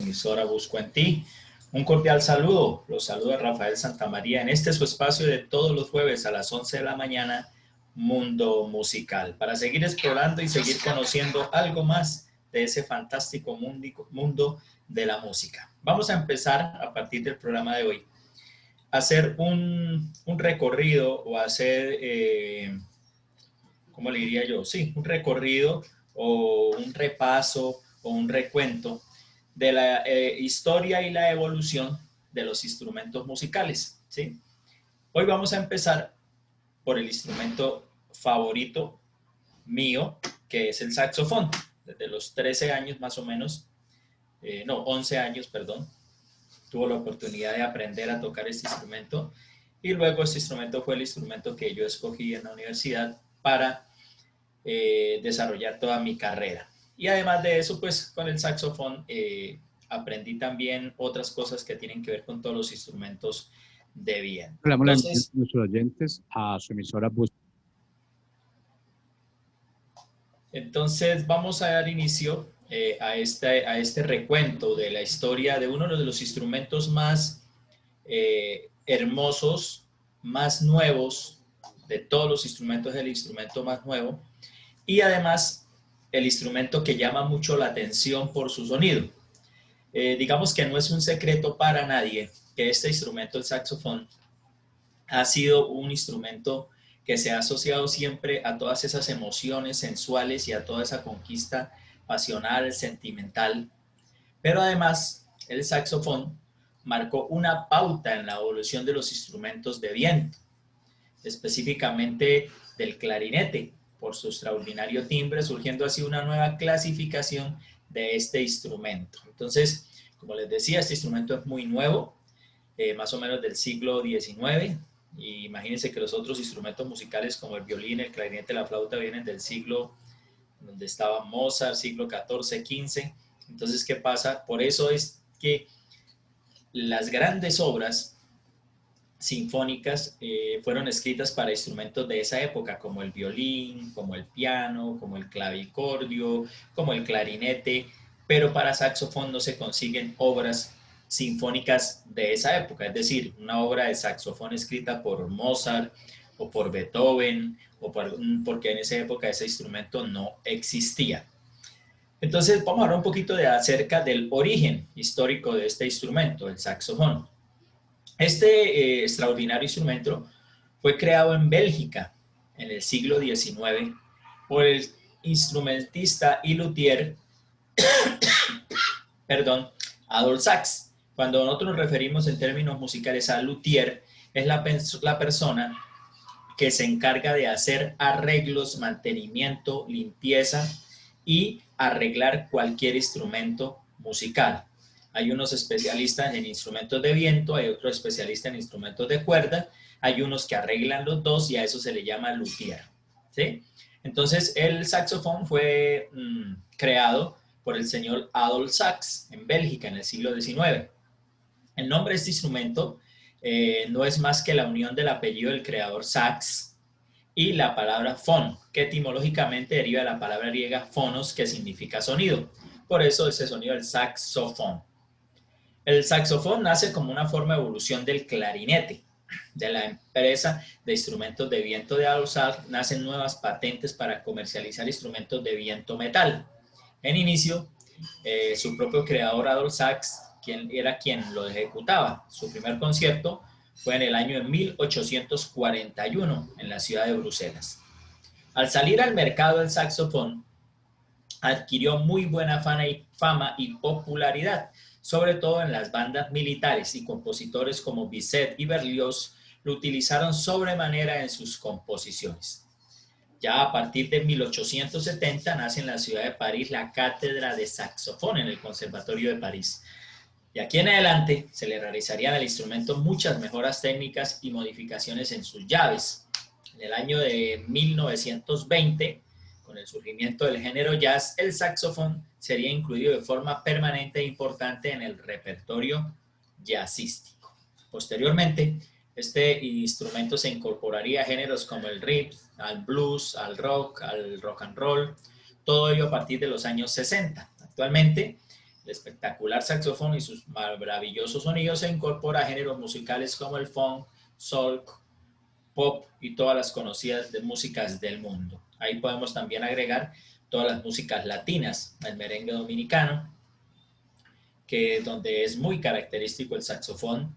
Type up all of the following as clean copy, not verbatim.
emisora Busco en Ti. Un cordial saludo, los saluda Rafael Santamaría en este su espacio de todos los jueves a las 11 de la mañana, Mundo Musical, para seguir explorando y seguir conociendo algo más de ese fantástico mundo de la música. Vamos a empezar a partir del programa de hoy a hacer un recorrido o hacer, ¿cómo le diría yo? Sí, un recorrido o un repaso o un recuento de la historia y la evolución de los instrumentos musicales, ¿sí? Hoy vamos a empezar por el instrumento favorito mío, que es el saxofón. Desde los 13 años más o menos, 11 años, perdón, tuve la oportunidad de aprender a tocar este instrumento y luego este instrumento fue el instrumento que yo escogí en la universidad para desarrollar toda mi carrera. Y además de eso, pues con el saxofón aprendí también otras cosas que tienen que ver con todos los instrumentos de viento. Entonces, nuestros oyentes a su emisora Busco. Entonces vamos a dar inicio a este recuento de la historia de uno de los instrumentos más hermosos, más nuevos, de todos los instrumentos, el instrumento más nuevo, y además el instrumento que llama mucho la atención por su sonido. Digamos que no es un secreto para nadie que este instrumento, el saxofón, ha sido un instrumento que se ha asociado siempre a todas esas emociones sensuales y a toda esa conquista pasional, sentimental. Pero además, el saxofón marcó una pauta en la evolución de los instrumentos de viento, específicamente del clarinete, por su extraordinario timbre, surgiendo así una nueva clasificación de este instrumento. Entonces, como les decía, este instrumento es muy nuevo, más o menos del siglo XIX, y imagínense que los otros instrumentos musicales como el violín, el clarinete, la flauta vienen del siglo donde estaba Mozart, siglo XIV, XV. Entonces, ¿qué pasa? Por eso es que las grandes obras sinfónicas fueron escritas para instrumentos de esa época, como el violín, como el piano, como el clavicordio, como el clarinete, pero para saxofón no se consiguen obras sinfónicas de esa época, es decir, una obra de saxofón escrita por Mozart o por Beethoven, porque en esa época ese instrumento no existía. Entonces vamos a hablar un poquito acerca del origen histórico de este instrumento, el saxofón. Este extraordinario instrumento fue creado en Bélgica en el siglo XIX por el instrumentista y luthier Adolphe Sax. Cuando nosotros nos referimos en términos musicales a luthier, es la persona que se encarga de hacer arreglos, mantenimiento, limpieza y arreglar cualquier instrumento musical. Hay unos especialistas en instrumentos de viento, hay otros especialistas en instrumentos de cuerda, hay unos que arreglan los dos y a eso se le llama luthier, ¿sí? Entonces, el saxofón fue creado por el señor Adolphe Sax en Bélgica en el siglo XIX. El nombre de este instrumento no es más que la unión del apellido del creador Sax y la palabra fon, que etimológicamente deriva de la palabra griega fonos, que significa sonido. Por eso ese sonido del saxofón. El saxofón nace como una forma de evolución del clarinete. De la empresa de instrumentos de viento de Adolphe Sax nacen nuevas patentes para comercializar instrumentos de viento metal. En inicio, su propio creador Adolphe Sax era quien lo ejecutaba. Su primer concierto fue en el año de 1841 en la ciudad de Bruselas. Al salir al mercado el saxofón adquirió muy buena fama y popularidad, sobre todo en las bandas militares, y compositores como Bizet y Berlioz lo utilizaron sobremanera en sus composiciones. Ya a partir de 1870 nace en la ciudad de París la cátedra de saxofón en el Conservatorio de París. De aquí en adelante se le realizarían al instrumento muchas mejoras técnicas y modificaciones en sus llaves. En el año de 1920, con el surgimiento del género jazz, el saxofón sería incluido de forma permanente e importante en el repertorio jazzístico. Posteriormente, este instrumento se incorporaría a géneros como el rhythm, al blues, al rock and roll, todo ello a partir de los años 60. Actualmente, el espectacular saxofón y sus maravillosos sonidos se incorpora a géneros musicales como el funk, soul, pop y todas las conocidas de músicas del mundo. Ahí podemos también agregar todas las músicas latinas, el merengue dominicano, que donde es muy característico el saxofón,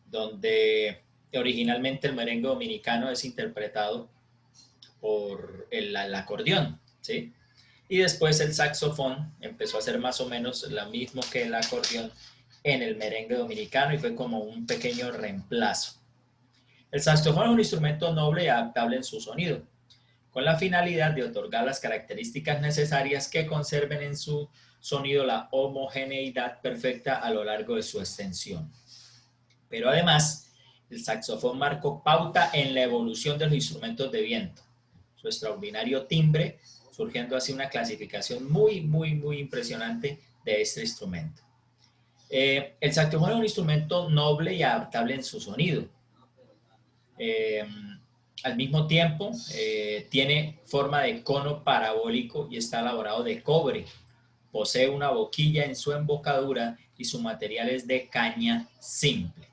donde originalmente el merengue dominicano es interpretado por el acordeón, ¿sí? Y después el saxofón empezó a ser más o menos lo mismo que el acordeón en el merengue dominicano y fue como un pequeño reemplazo. El saxofón es un instrumento noble y adaptable en su sonido, con la finalidad de otorgar las características necesarias que conserven en su sonido la homogeneidad perfecta a lo largo de su extensión. Pero además, el saxofón marcó pauta en la evolución de los instrumentos de viento. Su extraordinario timbre, surgiendo así una clasificación muy impresionante de este instrumento. El saxofón es un instrumento noble y adaptable en su sonido. Al mismo tiempo, tiene forma de cono parabólico y está elaborado de cobre. Posee una boquilla en su embocadura y su material es de caña simple.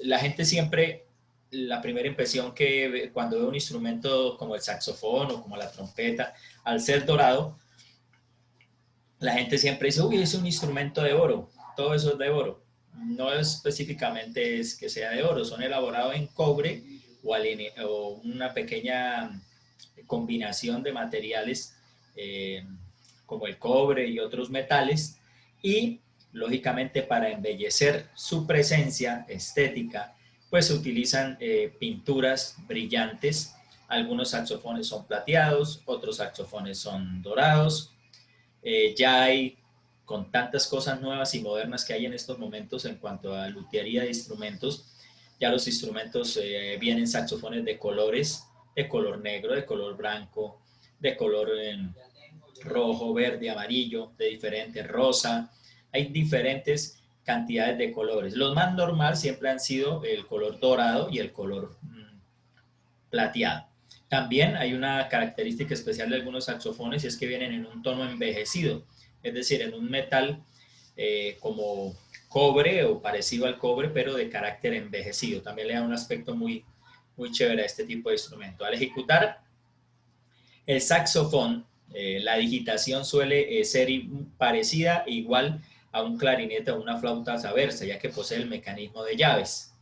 La gente siempre, la primera impresión que cuando ve un instrumento como el saxofón o como la trompeta, al ser dorado, la gente siempre dice, uy, es un instrumento de oro, todo eso es de oro. No específicamente es que sea de oro, son elaborados en cobre o una pequeña combinación de materiales como el cobre y otros metales, y lógicamente para embellecer su presencia estética, pues se utilizan pinturas brillantes. Algunos saxofones son plateados, otros saxofones son dorados. Ya hay, con tantas cosas nuevas y modernas que hay en estos momentos en cuanto a luthiería de instrumentos, ya los instrumentos vienen saxofones de colores, de color negro, de color blanco, de color rojo, verde, amarillo, de diferente rosa. Hay diferentes cantidades de colores. Los más normal siempre han sido el color dorado y el color plateado. También hay una característica especial de algunos saxofones y es que vienen en un tono envejecido, es decir, en un metal como cobre o parecido al cobre, pero de carácter envejecido. También le da un aspecto muy chévere a este tipo de instrumento. Al ejecutar el saxofón, la digitación suele ser parecida e igual a un clarinete o una flauta traversa, ya que posee el mecanismo de llaves.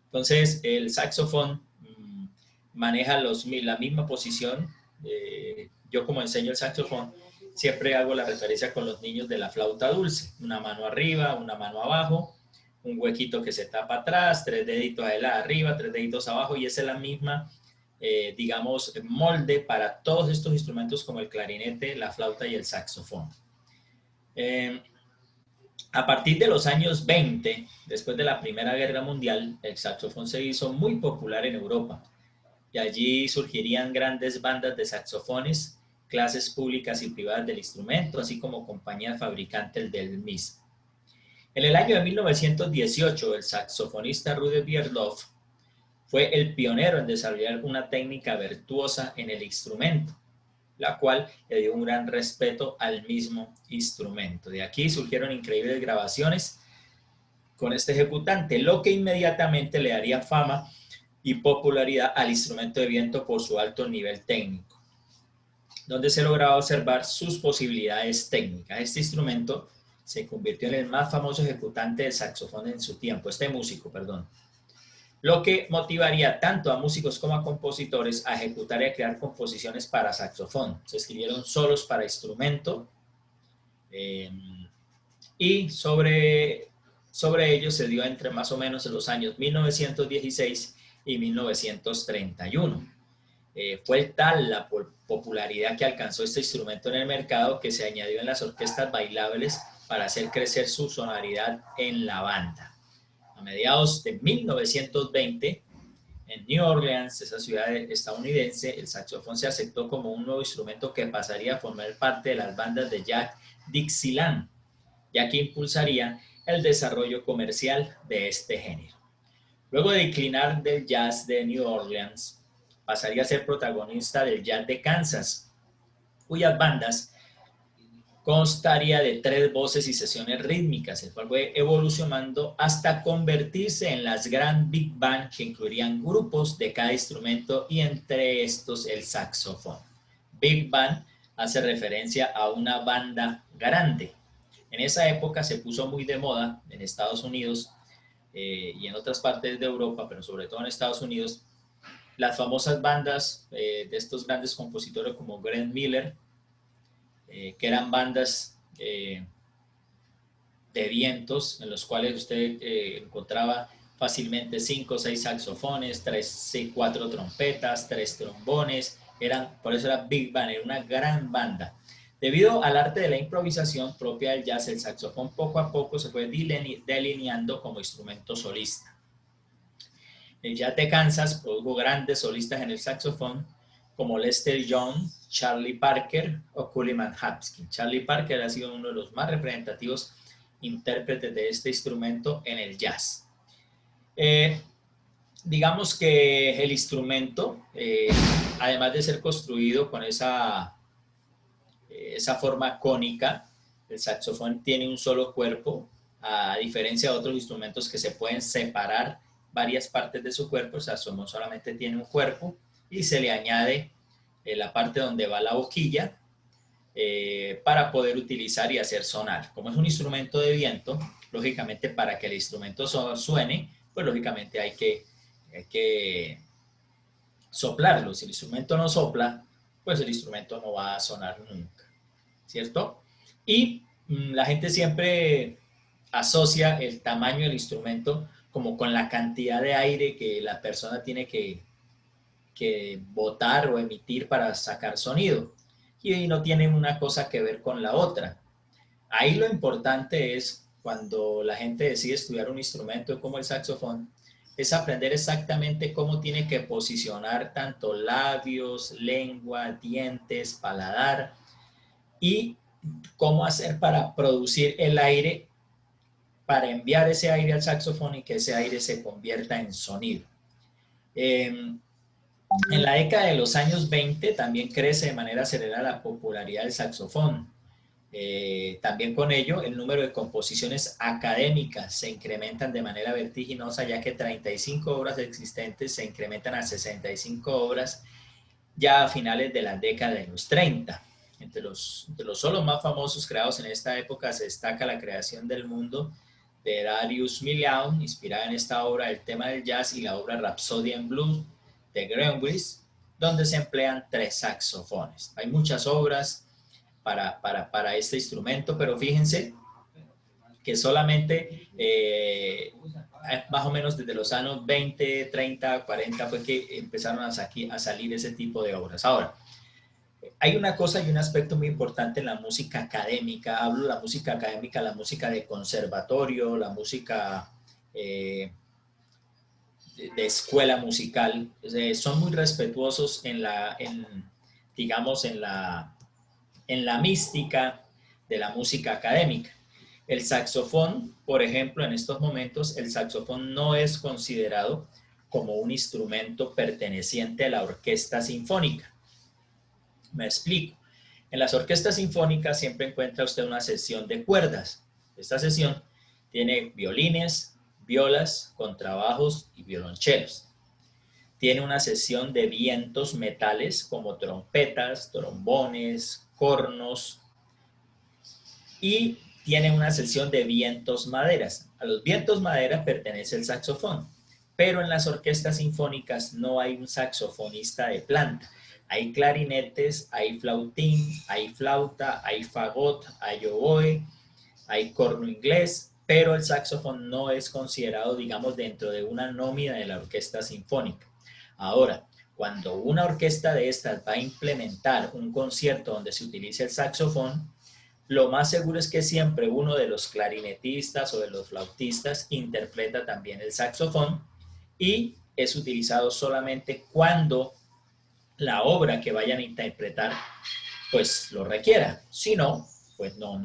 Entonces, el saxofón maneja la misma posición. Yo como enseño el saxofón, siempre hago la referencia con los niños de la flauta dulce. Una mano arriba, una mano abajo, un huequito que se tapa atrás, 3 deditos arriba, 3 deditos abajo, y esa es la misma, digamos, molde para todos estos instrumentos como el clarinete, la flauta y el saxofón. A partir de los años 20, después de la Primera Guerra Mundial, el saxofón se hizo muy popular en Europa y allí surgirían grandes bandas de saxofones, clases públicas y privadas del instrumento, así como compañías fabricantes del mismo. En el año de 1918, el saxofonista Rudy Bierloff fue el pionero en desarrollar una técnica virtuosa en el instrumento, la cual le dio un gran respeto al mismo instrumento. De aquí surgieron increíbles grabaciones con este ejecutante, lo que inmediatamente le daría fama y popularidad al instrumento de viento por su alto nivel técnico, donde se lograba observar sus posibilidades técnicas. Este instrumento se convirtió en el más famoso ejecutante del saxofón en su tiempo, lo que motivaría tanto a músicos como a compositores a ejecutar y a crear composiciones para saxofón. Se escribieron solos para instrumento y sobre ello se dio entre más o menos en los años 1916 y 1931. Fue tal la popularidad que alcanzó este instrumento en el mercado que se añadió en las orquestas bailables para hacer crecer su sonoridad en la banda. A mediados de 1920, en New Orleans, esa ciudad estadounidense, el saxofón se aceptó como un nuevo instrumento que pasaría a formar parte de las bandas de jazz Dixieland, ya que impulsaría el desarrollo comercial de este género. Luego de declinar del jazz de New Orleans, pasaría a ser protagonista del jazz de Kansas, cuyas bandas Constaría de 3 voces y sesiones rítmicas, el cual fue evolucionando hasta convertirse en las Grand Big Band, que incluirían grupos de cada instrumento y entre estos el saxofón. Big Band hace referencia a una banda grande. En esa época se puso muy de moda en Estados Unidos y en otras partes de Europa, pero sobre todo en Estados Unidos, las famosas bandas de estos grandes compositores como Glenn Miller, que eran bandas de vientos en los cuales usted encontraba fácilmente 5 o 6 saxofones, 4 trompetas, 3 trombones, por eso era Big Band, era una gran banda. Debido al arte de la improvisación propia del jazz, el saxofón poco a poco se fue delineando como instrumento solista. El jazz de Kansas produjo grandes solistas en el saxofón como Lester Young, Charlie Parker o Coleman Hapkin. Charlie Parker ha sido uno de los más representativos intérpretes de este instrumento en el jazz. Digamos que el instrumento, además de ser construido con esa forma cónica, el saxofón tiene un solo cuerpo, a diferencia de otros instrumentos que se pueden separar varias partes de su cuerpo. El saxofón solamente tiene un cuerpo y se le añade la parte donde va la boquilla para poder utilizar y hacer sonar. Como es un instrumento de viento, lógicamente para que el instrumento suene, pues lógicamente hay que soplarlo. Si el instrumento no sopla, pues el instrumento no va a sonar nunca, ¿cierto? Y la gente siempre asocia el tamaño del instrumento como con la cantidad de aire que la persona tiene que botar o emitir para sacar sonido. Y no tienen una cosa que ver con la otra. Ahí lo importante es, cuando la gente decide estudiar un instrumento como el saxofón, es aprender exactamente cómo tiene que posicionar tanto labios, lengua, dientes, paladar, y cómo hacer para producir el aire, para enviar ese aire al saxofón y que ese aire se convierta en sonido. En la década de los años 20 también crece de manera acelerada la popularidad del saxofón. También con ello el número de composiciones académicas se incrementan de manera vertiginosa, ya que 35 obras existentes se incrementan a 65 obras ya a finales de la década de los 30. Entre los solos más famosos creados en esta época se destaca la creación del mundo de Darius Milhaud, inspirada en esta obra del tema del jazz, y la obra Rhapsody in Blue de Greenwich, donde se emplean 3 saxofones. Hay muchas obras para este instrumento, pero fíjense que solamente más o menos desde los años 20, 30, 40 fue que empezaron a salir ese tipo de obras. Ahora, hay una cosa y un aspecto muy importante en la música académica. Hablo de la música académica, la música de conservatorio, la música de escuela musical. Son muy respetuosos digamos, en la mística de la música académica. El saxofón, por ejemplo, en estos momentos, el saxofón no es considerado como un instrumento perteneciente a la orquesta sinfónica. Me explico. En las orquestas sinfónicas siempre encuentra usted una sección de cuerdas. Esta sección tiene violines, violas, contrabajos y violonchelos. Tiene una sección de vientos metales como trompetas, trombones, cornos, y tiene una sección de vientos maderas. A los vientos maderas pertenece el saxofón, pero en las orquestas sinfónicas no hay un saxofonista de planta. Hay clarinetes, hay flautín, hay flauta, hay fagot, hay oboe, hay corno inglés, pero el saxofón no es considerado, digamos, dentro de una nómina de la orquesta sinfónica. Ahora, cuando una orquesta de estas va a implementar un concierto donde se utilice el saxofón, lo más seguro es que siempre uno de los clarinetistas o de los flautistas interpreta también el saxofón, y es utilizado solamente cuando la obra que vayan a interpretar pues lo requiera. Si no, pues no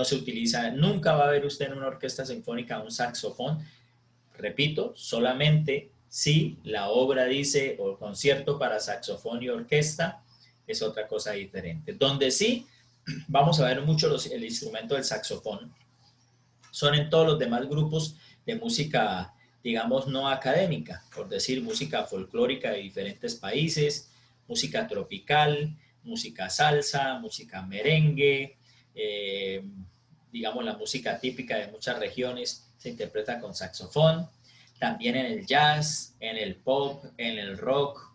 se utiliza. Nunca va a ver usted en una orquesta sinfónica un saxofón, repito, solamente si la obra dice o concierto para saxofón y orquesta, es otra cosa diferente. Donde sí vamos a ver mucho el instrumento del saxofón. Son en todos los demás grupos de música, digamos, no académica, por decir música folclórica de diferentes países, música tropical, música salsa, música merengue, eh, digamos, la música típica de muchas regiones se interpreta con saxofón, también en el jazz, en el pop, en el rock,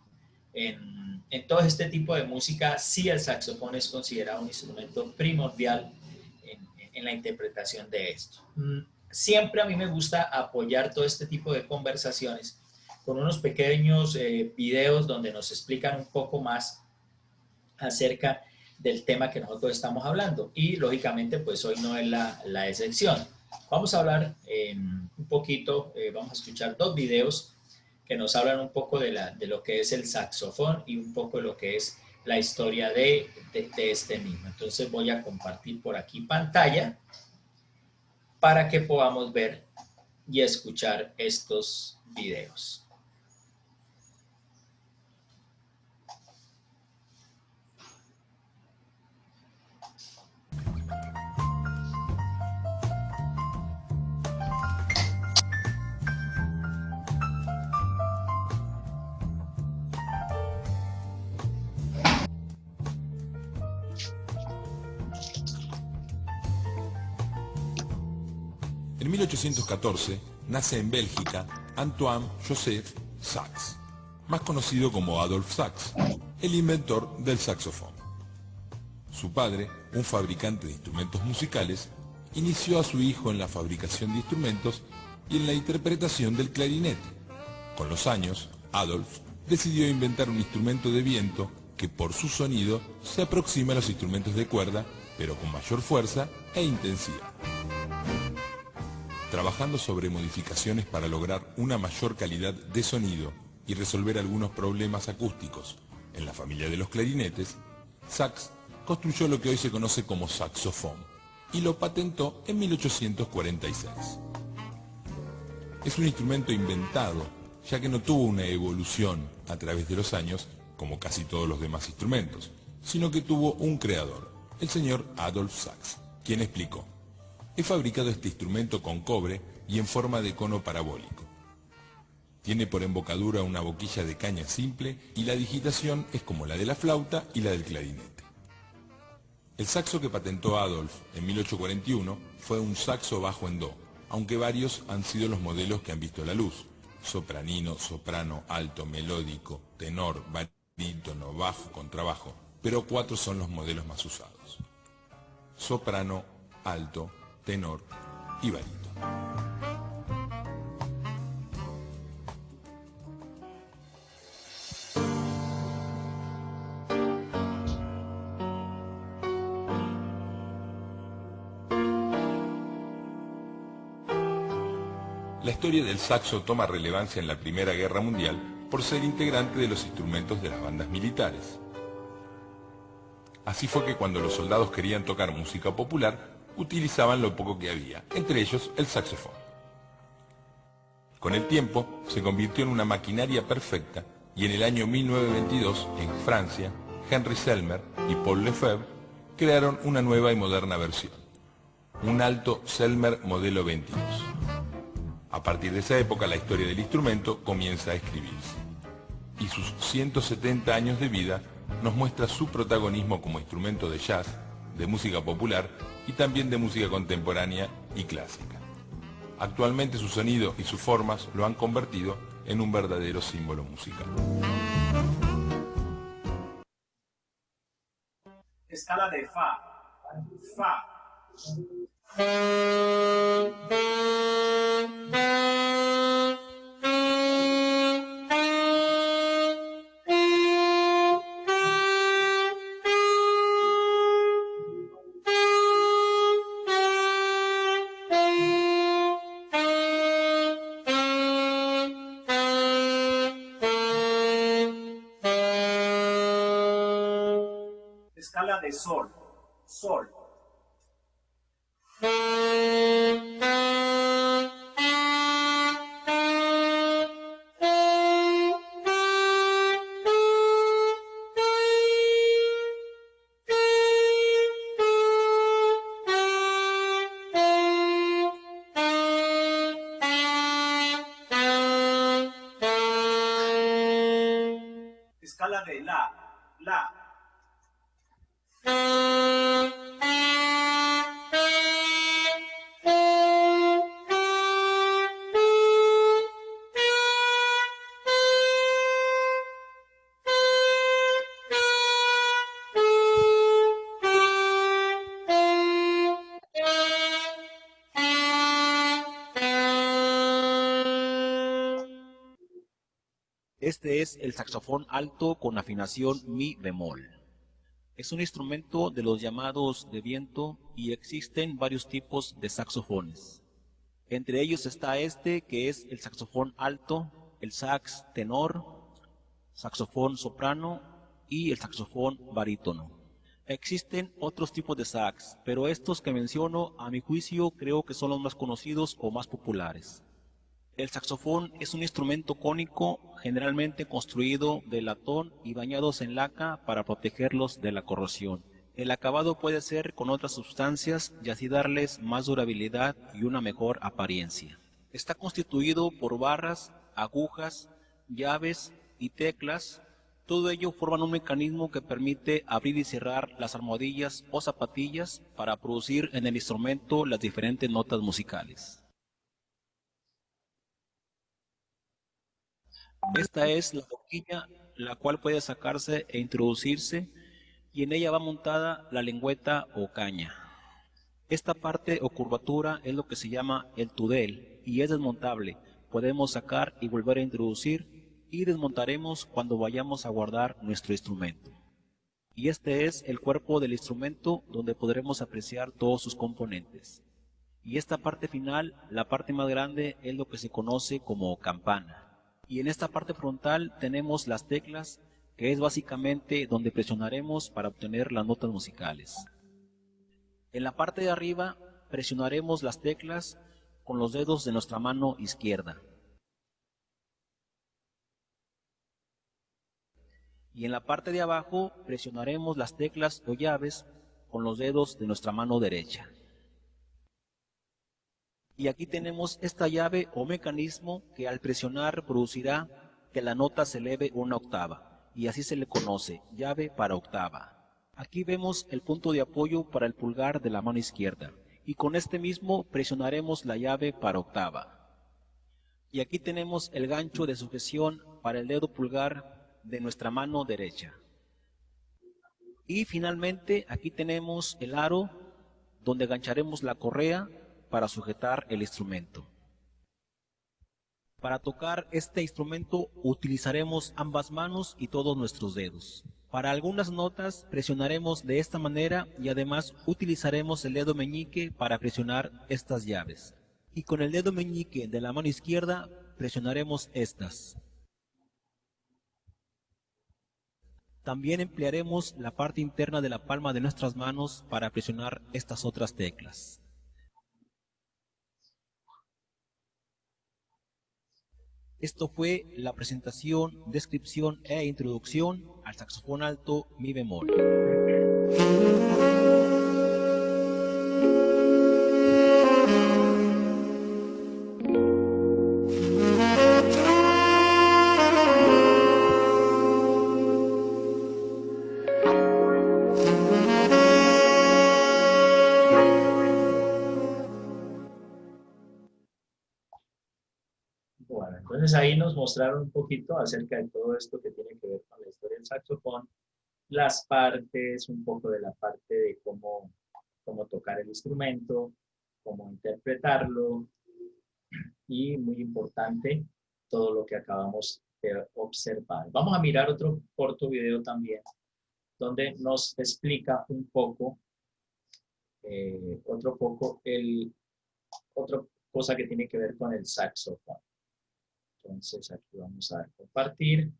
en todo este tipo de música, sí el saxofón es considerado un instrumento primordial en la interpretación de esto. Siempre a mí me gusta apoyar todo este tipo de conversaciones con unos pequeños videos donde nos explican un poco más acerca del tema que nosotros estamos hablando. Y lógicamente, pues hoy no es la excepción. Vamos a hablar un poquito, vamos a escuchar dos videos que nos hablan un poco de lo que es el saxofón y un poco de lo que es la historia de este mismo. Entonces voy a compartir por aquí pantalla para que podamos ver y escuchar estos videos. En 1814 nace en Bélgica Antoine Joseph Sax, más conocido como Adolphe Sax, el inventor del saxofón. Su padre, un fabricante de instrumentos musicales, inició a su hijo en la fabricación de instrumentos y en la interpretación del clarinete. Con los años, Adolphe decidió inventar un instrumento de viento que por su sonido se aproxima a los instrumentos de cuerda, pero con mayor fuerza e intensidad. Trabajando sobre modificaciones para lograr una mayor calidad de sonido y resolver algunos problemas acústicos en la familia de los clarinetes, Sax construyó lo que hoy se conoce como saxofón y lo patentó en 1846. Es un instrumento inventado, ya que no tuvo una evolución a través de los años como casi todos los demás instrumentos, sino que tuvo un creador, el señor Adolphe Sax, quien explicó: he fabricado este instrumento con cobre y en forma de cono parabólico. Tiene por embocadura una boquilla de caña simple y la digitación es como la de la flauta y la del clarinete. El saxo que patentó Adolphe en 1841 fue un saxo bajo en do, aunque varios han sido los modelos que han visto la luz: sopranino, soprano, alto, melódico, tenor, barítono, bajo, contrabajo, pero 4 son los modelos más usados: soprano, alto, tenor y barítono. La historia del saxo toma relevancia en la Primera Guerra Mundial por ser integrante de los instrumentos de las bandas militares. Así fue que cuando los soldados querían tocar música popular, utilizaban lo poco que había, entre ellos el saxofón. Con el tiempo se convirtió en una maquinaria perfecta y en el año 1922, en Francia, Henry Selmer y Paul Lefebvre crearon una nueva y moderna versión, un alto Selmer modelo 22. A partir de esa época la historia del instrumento comienza a escribirse y sus 170 años de vida nos muestra su protagonismo como instrumento de jazz, de música popular y también de música contemporánea y clásica. Actualmente su sonido y sus formas lo han convertido en un verdadero símbolo musical. Escala de Fa. Fa. Escala de Sol. Sol. escala de la. Este es el saxofón alto con afinación mi bemol. Es un instrumento de los llamados de viento y existen varios tipos de saxofones. Entre ellos está este, que es el saxofón alto, el sax tenor, saxofón soprano y el saxofón barítono. Existen otros tipos de sax, pero estos que menciono, a mi juicio, creo que son los más conocidos o más populares. El saxofón es un instrumento cónico, generalmente construido de latón y bañados en laca para protegerlos de la corrosión. El acabado puede ser con otras sustancias y así darles más durabilidad y una mejor apariencia. Está constituido por barras, agujas, llaves y teclas. Todo ello forman un mecanismo que permite abrir y cerrar las almohadillas o zapatillas para producir en el instrumento las diferentes notas musicales. Esta es la boquilla, la cual puede sacarse e introducirse, y en ella va montada la lengüeta o caña. Esta parte o curvatura es lo que se llama el tudel y es desmontable. Podemos sacar y volver a introducir y desmontaremos cuando vayamos a guardar nuestro instrumento. Y este es el cuerpo del instrumento donde podremos apreciar todos sus componentes. Y esta parte final, la parte más grande, es lo que se conoce como campana. Y en esta parte frontal tenemos las teclas, que es básicamente donde presionaremos para obtener las notas musicales. En la parte de arriba presionaremos las teclas con los dedos de nuestra mano izquierda. Y en la parte de abajo presionaremos las teclas o llaves con los dedos de nuestra mano derecha. Y aquí tenemos esta llave o mecanismo que al presionar producirá que la nota se eleve una octava, y así se le conoce, llave para octava. Aquí vemos el punto de apoyo para el pulgar de la mano izquierda, y con este mismo presionaremos la llave para octava. Y aquí tenemos el gancho de sujeción para el dedo pulgar de nuestra mano derecha. Y finalmente aquí tenemos el aro donde gancharemos la correa para sujetar el instrumento. Para tocar este instrumento utilizaremos ambas manos y todos nuestros dedos. Para algunas notas presionaremos de esta manera y además utilizaremos el dedo meñique para presionar estas llaves. Y con el dedo meñique de la mano izquierda presionaremos estas. También emplearemos la parte interna de la palma de nuestras manos para presionar estas otras teclas. Esto fue la presentación, descripción e introducción al saxofón alto mi bemol. Bueno, entonces ahí nos mostraron un poquito acerca de todo esto que tiene que ver con la historia del saxofón, las partes, un poco de la parte de cómo tocar el instrumento, cómo interpretarlo y, muy importante, todo lo que acabamos de observar. Vamos a mirar otro corto video también, donde nos explica un poco, otra cosa que tiene que ver con el saxofón. Entonces aquí vamos a compartir.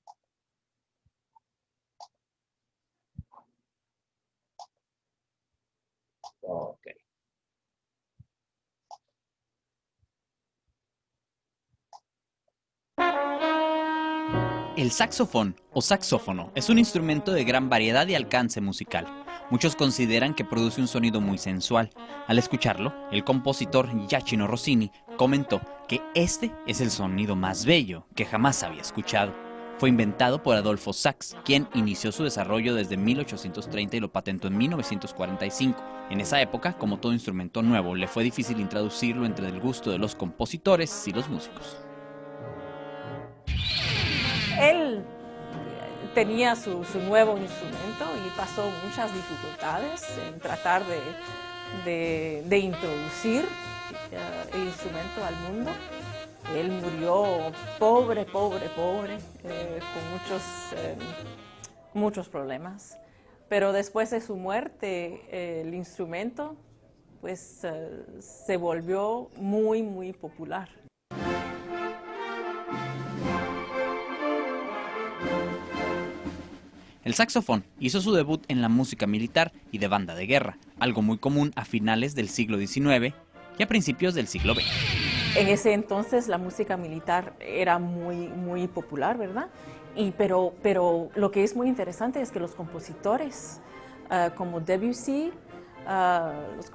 Ok. El saxofón o saxófono es un instrumento de gran variedad y alcance musical. Muchos consideran que produce un sonido muy sensual. Al escucharlo, el compositor Giacchino Rossini comentó que este es el sonido más bello que jamás había escuchado. Fue inventado por Adolfo Sax, quien inició su desarrollo desde 1830 y lo patentó en 1945. En esa época, como todo instrumento nuevo, le fue difícil introducirlo entre el gusto de los compositores y los músicos. Él tenía su nuevo instrumento y pasó muchas dificultades en tratar de introducir el instrumento al mundo. Él murió pobre, con muchos problemas. Pero después de su muerte, el instrumento pues, se volvió muy popular. El saxofón hizo su debut en la música militar y de banda de guerra, algo muy común a finales del siglo XIX y a principios del siglo XX. En ese entonces la música militar era muy popular, ¿verdad? Pero lo que es muy interesante es que los compositores como Debussy, los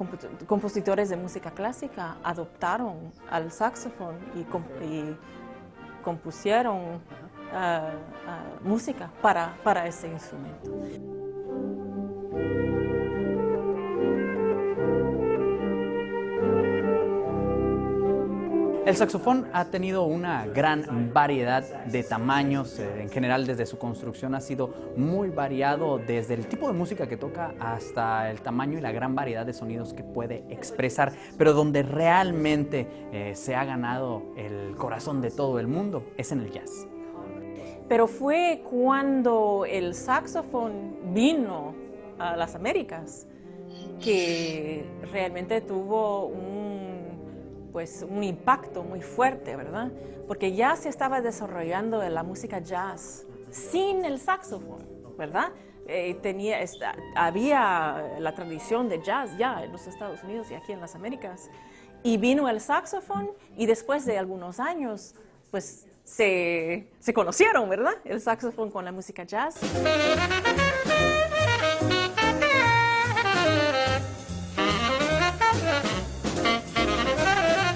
compositores de música clásica adoptaron al saxofón y compusieron música para ese instrumento. El saxofón ha tenido una gran variedad de tamaños, en general desde su construcción ha sido muy variado, desde el tipo de música que toca hasta el tamaño y la gran variedad de sonidos que puede expresar, pero donde realmente se ha ganado el corazón de todo el mundo es en el jazz. Pero fue cuando el saxofón vino a las Américas que realmente tuvo un impacto muy fuerte, ¿verdad? Porque ya se estaba desarrollando la música jazz sin el saxofón, ¿verdad? Había la tradición de jazz ya en los Estados Unidos y aquí en las Américas. Y vino el saxofón y después de algunos años, pues se conocieron, ¿verdad? El saxofón con la música jazz.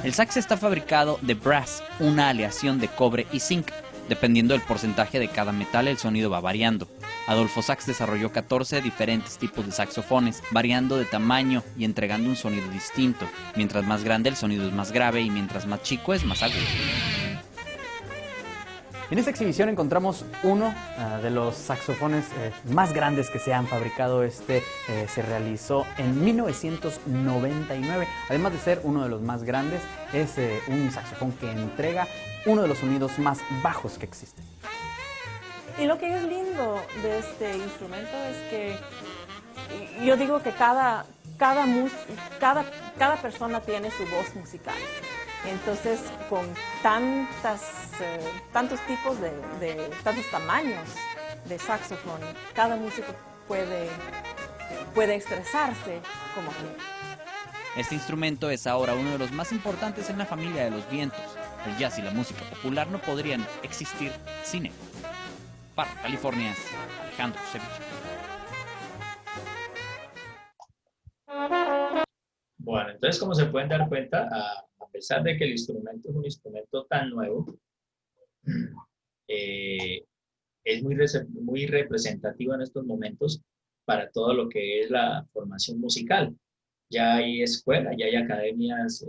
El sax está fabricado de brass, una aleación de cobre y zinc. Dependiendo del porcentaje de cada metal, el sonido va variando. Adolfo Sax desarrolló 14 diferentes tipos de saxofones, variando de tamaño y entregando un sonido distinto. Mientras más grande, el sonido es más grave y mientras más chico, es más agudo. En esta exhibición encontramos uno de los saxofones más grandes que se han fabricado. Se realizó en 1999. Además de ser uno de los más grandes, es un saxofón que entrega uno de los sonidos más bajos que existen. Y lo que es lindo de este instrumento es que yo digo que cada persona tiene su voz musical. Entonces, con tantos tipos tantos tamaños de saxofón, cada músico puede expresarse como quiere. Este instrumento es ahora uno de los más importantes en la familia de los vientos. El jazz y la música popular no podrían existir sin él. Para California, Alejandro Ceviche. Bueno, entonces como se pueden dar cuenta, a pesar de que el instrumento es un instrumento tan nuevo, es muy representativo en estos momentos para todo lo que es la formación musical. Ya hay escuelas, ya hay academias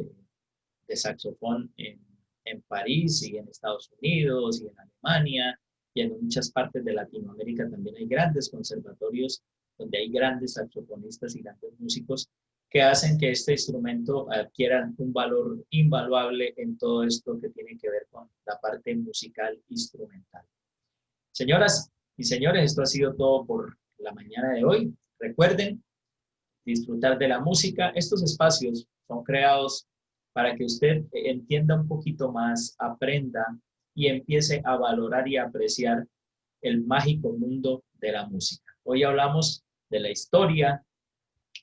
de saxofón en París y en Estados Unidos y en Alemania y en muchas partes de Latinoamérica también hay grandes conservatorios donde hay grandes saxofonistas y grandes músicos que hacen que este instrumento adquiera un valor invaluable en todo esto que tiene que ver con la parte musical instrumental. Señoras y señores, esto ha sido todo por la mañana de hoy. Recuerden disfrutar de la música. Estos espacios son creados para que usted entienda un poquito más, aprenda y empiece a valorar y apreciar el mágico mundo de la música. Hoy hablamos de la historia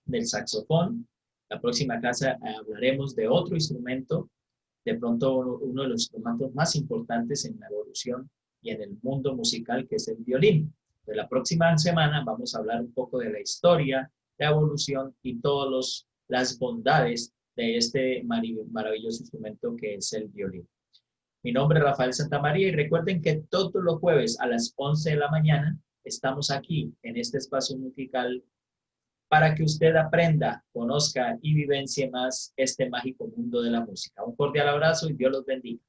del saxofón. La próxima clase hablaremos de otro instrumento, de pronto uno de los instrumentos más importantes en la evolución y en el mundo musical, que es el violín. De la próxima semana vamos a hablar un poco de la historia, la evolución y todas las bondades de este maravilloso instrumento que es el violín. Mi nombre es Rafael Santamaría y recuerden que todos los jueves a las 11 de la mañana estamos aquí en este espacio musical para que usted aprenda, conozca y vivencie más este mágico mundo de la música. Un cordial abrazo y Dios los bendiga.